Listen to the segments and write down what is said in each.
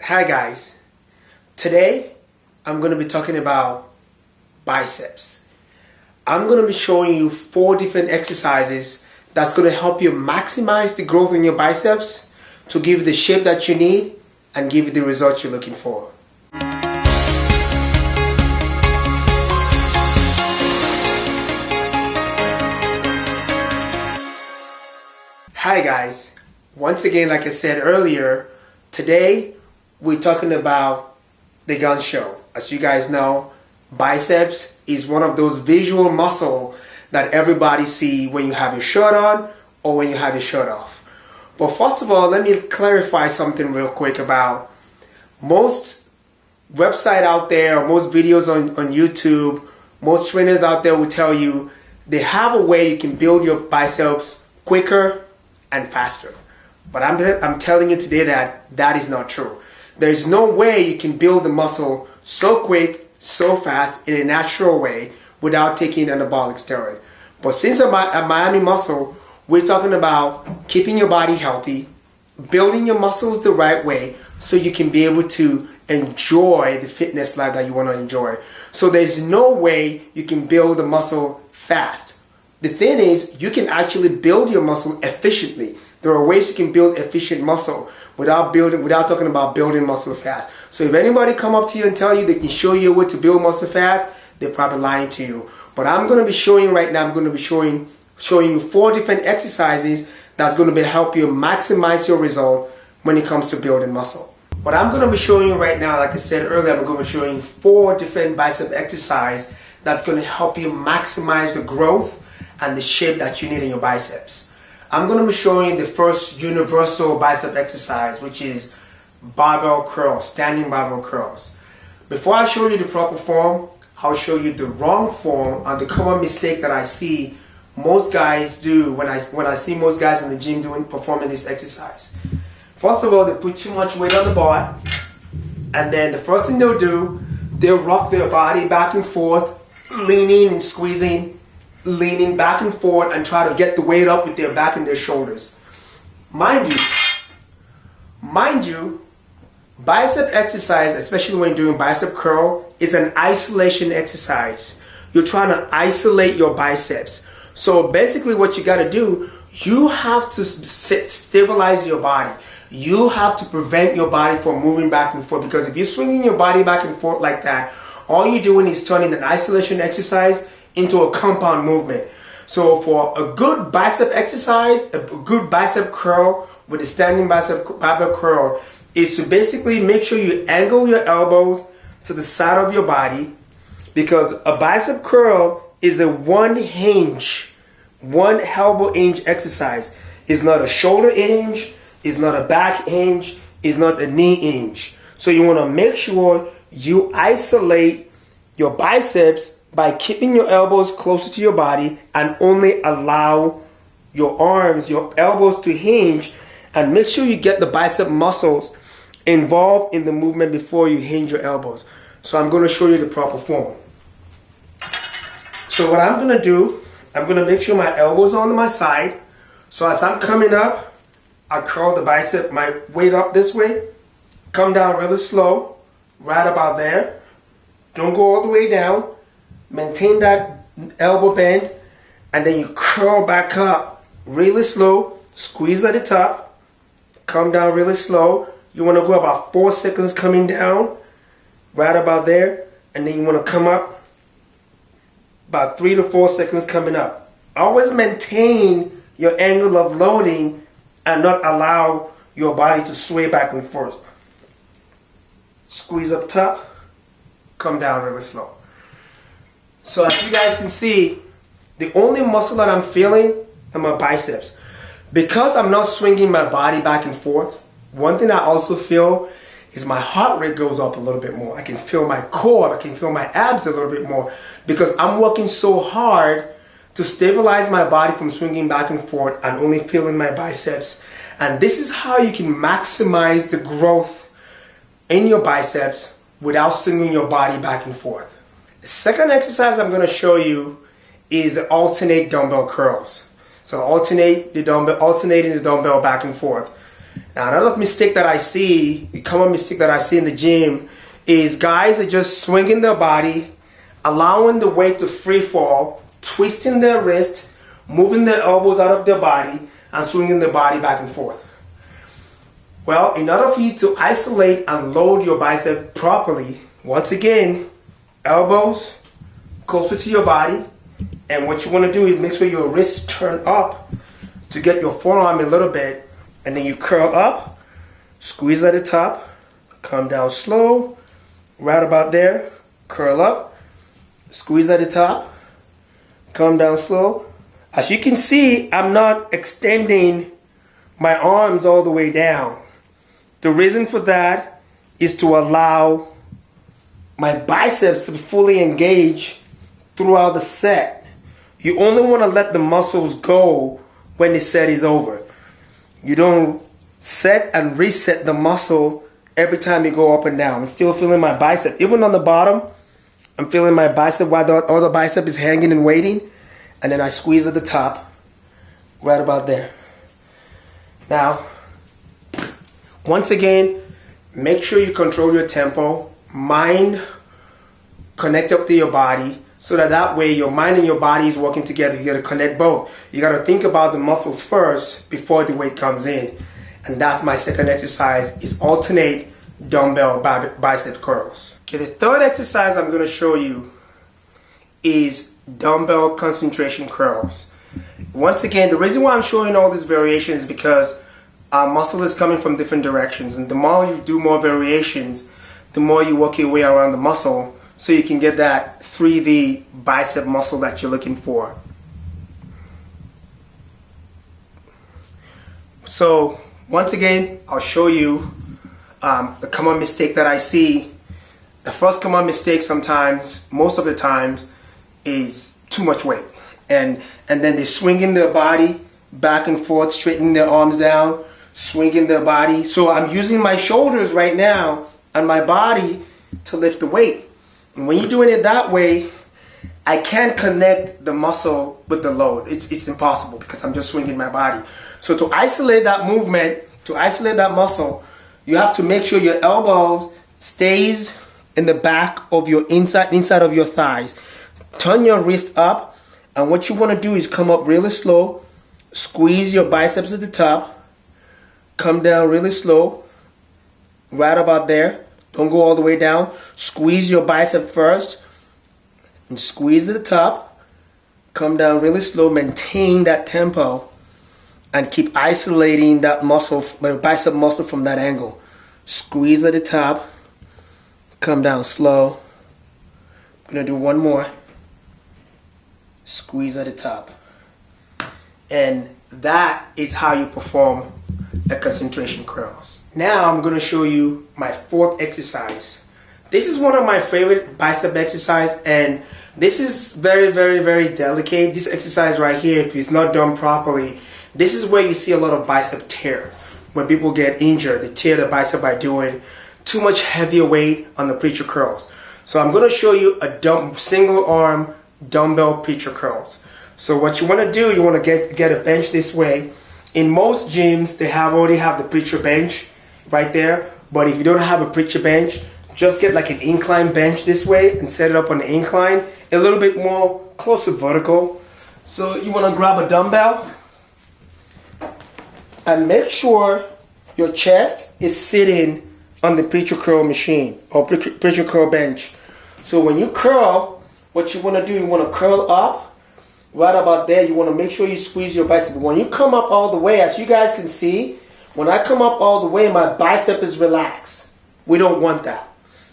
Hi guys, today I'm going to be talking about biceps. I'm going to be showing you 4 different exercises that's going to help you maximize the growth in your biceps to give you the shape that you need and give you the results you're looking for. Hi guys, once again, like I said earlier, today we're talking about the gun show. As you guys know, biceps is one of those visual muscle that everybody see when you have your shirt on or when you have your shirt off. But first of all, let me clarify something real quick about most website out there, or most videos on YouTube, most trainers out there will tell you they have a way you can build your biceps quicker and faster. But I'm telling you today that that is not true. There's no way you can build the muscle so quick, so fast, in a natural way without taking anabolic steroid. But since at Miami Muscle, we're talking about keeping your body healthy, building your muscles the right way so you can be able to enjoy the fitness life that you want to enjoy. So there's no way you can build the muscle fast. The thing is, you can actually build your muscle efficiently. There are ways you can build efficient muscle without talking about building muscle fast. So if anybody come up to you and tell you they can show you a way to build muscle fast, they're probably lying to you. But I'm going to be showing you right now, I'm going to be showing you 4 different exercises that's going to help you maximize your result when it comes to building muscle. What I'm going to be showing you right now, like I said earlier, I'm going to be showing you 4 different bicep exercises that's going to help you maximize the growth and the shape that you need in your biceps. I'm going to be showing you the first universal bicep exercise, which is barbell curls, standing barbell curls. Before I show you the proper form, I'll show you the wrong form and the common mistake that I see most guys do when I see most guys in the gym performing this exercise. First of all, they put too much weight on the bar, and then the first thing they'll do, they'll rock their body back and forth, leaning and squeezing, leaning back and forth and try to get the weight up with their back and their shoulders. Mind you, bicep exercise, especially when you're doing bicep curl, is an isolation exercise. You're trying to isolate your biceps. So basically what you got to do, you have to stabilize your body. You have to prevent your body from moving back and forth, because if you're swinging your body back and forth like that, all you're doing is turning an isolation exercise into a compound movement. So for a good bicep exercise, a good bicep curl with a standing barbell curl is to basically make sure you angle your elbows to the side of your body, because a bicep curl is a one elbow hinge exercise. It's not a shoulder hinge, it's not a back hinge, it's not a knee hinge. So you want to make sure you isolate your biceps by keeping your elbows closer to your body and only allow your arms, your elbows to hinge, and make sure you get the bicep muscles involved in the movement before you hinge your elbows. So I'm going to show you the proper form. So what I'm going to do, I'm going to make sure my elbows are on my side. So as I'm coming up, I curl the bicep, my weight up this way, come down really slow, right about there. Don't go all the way down. Maintain that elbow bend, and then you curl back up really slow, squeeze at the top, come down really slow. You want to go about 4 seconds coming down, right about there, and then you want to come up about 3 to 4 seconds coming up. Always maintain your angle of loading and not allow your body to sway back and forth. Squeeze up top, come down really slow. So as you guys can see, the only muscle that I'm feeling are my biceps. Because I'm not swinging my body back and forth, one thing I also feel is my heart rate goes up a little bit more. I can feel my core, I can feel my abs a little bit more, because I'm working so hard to stabilize my body from swinging back and forth and only feeling my biceps. And this is how you can maximize the growth in your biceps without swinging your body back and forth. The second exercise I'm going to show you is alternate dumbbell curls. So alternating the dumbbell back and forth. Now, another mistake that I see, the common mistake that I see in the gym, is guys are just swinging their body, allowing the weight to free fall, twisting their wrist, moving their elbows out of their body, and swinging their body back and forth. Well, in order for you to isolate and load your bicep properly, once again, elbows closer to your body, and what you want to do is make sure your wrists turn up to get your forearm a little bit, and then you curl up, squeeze at the top, come down slow, right about there, curl up, squeeze at the top, come down slow. As you can see, I'm not extending my arms all the way down. The reason for that is to allow my biceps to be fully engaged throughout the set. You only want to let the muscles go when the set is over. You don't set and reset the muscle every time you go up and down. I'm still feeling my bicep. Even on the bottom, I'm feeling my bicep while the other bicep is hanging and waiting. And then I squeeze at the top, right about there. Now, once again, make sure you control your tempo. Mind connect up to your body, so that way your mind and your body is working together. You got to connect both. You got to think about the muscles first before the weight comes in. And that's my second exercise, is alternate dumbbell bicep curls. Okay, the third exercise I'm going to show you is dumbbell concentration curls. Once again, the reason why I'm showing all these variations is because our muscle is coming from different directions, and the more you do more variations, the more you work your way around the muscle, so you can get that 3D bicep muscle that you're looking for. So once again, I'll show you the common mistake that I see. The first common mistake sometimes, most of the times, is too much weight. And then they're swinging their body back and forth, straightening their arms down, swinging their body. So I'm using my shoulders right now and my body to lift the weight. And when you're doing it that way, I can't connect the muscle with the load. It's impossible because I'm just swinging my body. So to isolate that movement, to isolate that muscle, you have to make sure your elbows stays in the back of your inside of your thighs. Turn your wrist up, and what you want to do is come up really slow, squeeze your biceps at the top, come down really slow, right about there. Don't go all the way down. Squeeze your bicep first, and squeeze at the top, come down really slow, maintain that tempo, and keep isolating that muscle, my bicep muscle, from that angle. Squeeze at the top, come down slow. I'm going to do one more. Squeeze at the top. And that is how you perform a concentration curls. Now I'm going to show you my fourth exercise. This is one of my favorite bicep exercise, and this is very, very, very delicate. This exercise right here, if it's not done properly, this is where you see a lot of bicep tear. When people get injured, they tear the bicep by doing too much heavier weight on the preacher curls. So I'm going to show you a single arm dumbbell preacher curls. So what you want to do, you want to get a bench this way. In most gyms, they already have the preacher bench right there. But if you don't have a preacher bench, just get like an incline bench this way and set it up on the incline, a little bit more close to vertical. So you want to grab a dumbbell and make sure your chest is sitting on the preacher curl machine or preacher curl bench. So when you curl, what you want to do, you want to curl up right about there. You want to make sure you squeeze your bicep. When you come up all the way, as you guys can see, when I come up all the way, my bicep is relaxed. We don't want that.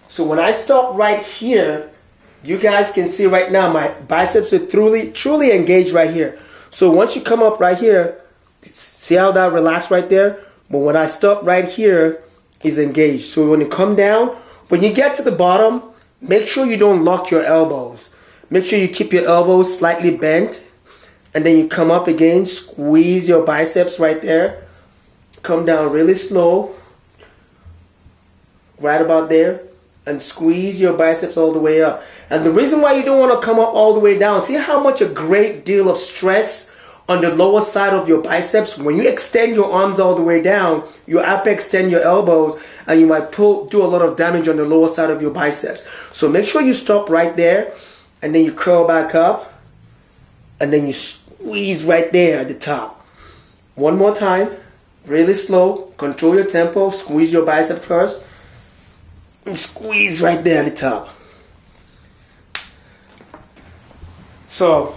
So when I stop right here, you guys can see right now my biceps are truly engaged right here. So once you come up right here, see how that relaxed right there? But when I stop right here, it's engaged. So when you come down, when you get to the bottom, make sure you don't lock your elbows. Make sure you keep your elbows slightly bent. And then you come up again, squeeze your biceps right there. Come down really slow, right about there. And squeeze your biceps all the way up. And the reason why you don't want to come up all the way down, see how much a great deal of stress on the lower side of your biceps. When you extend your arms all the way down, you hyperextend your elbows, and you might do a lot of damage on the lower side of your biceps. So make sure you stop right there, and then you curl back up, and then you squeeze right there at the top. One more time, really slow, control your tempo, squeeze your bicep first, and squeeze right there at the top. So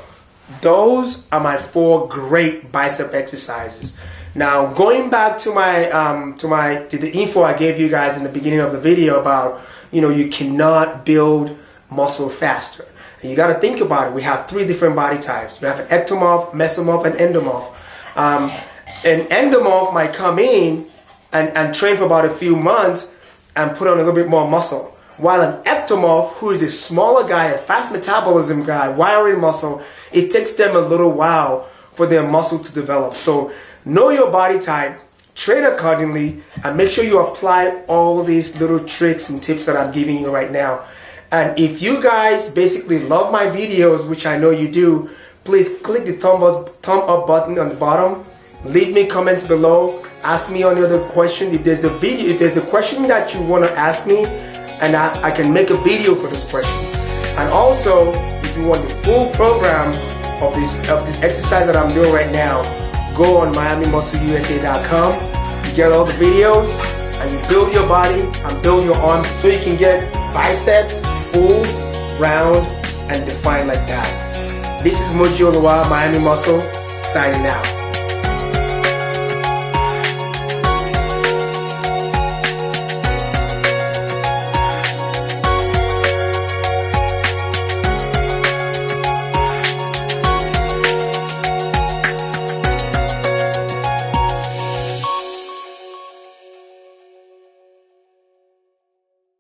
those are my 4 great bicep exercises. Now, going back to the info I gave you guys in the beginning of the video about, you cannot build muscle faster. And you got to think about it. We have 3 different body types. You have an ectomorph, mesomorph, and endomorph. An endomorph might come in and train for about a few months and put on a little bit more muscle. While an ectomorph, who is a smaller guy, a fast metabolism guy, wiring muscle, it takes them a little while for their muscle to develop. So know your body type, train accordingly, and make sure you apply all these little tricks and tips that I'm giving you right now. And if you guys basically love my videos, which I know you do, please click the thumb up button on the bottom. Leave me comments below. Ask me any other question. If there's a question that you want to ask me, and I can make a video for those questions. And also, if you want the full program of this exercise that I'm doing right now, go on MiamiMuscleUSA.com. You get all the videos, and you build your body and build your arms so you can get biceps full, round, and defined like that. This is Moji Oluwa, Miami Muscle, signing out.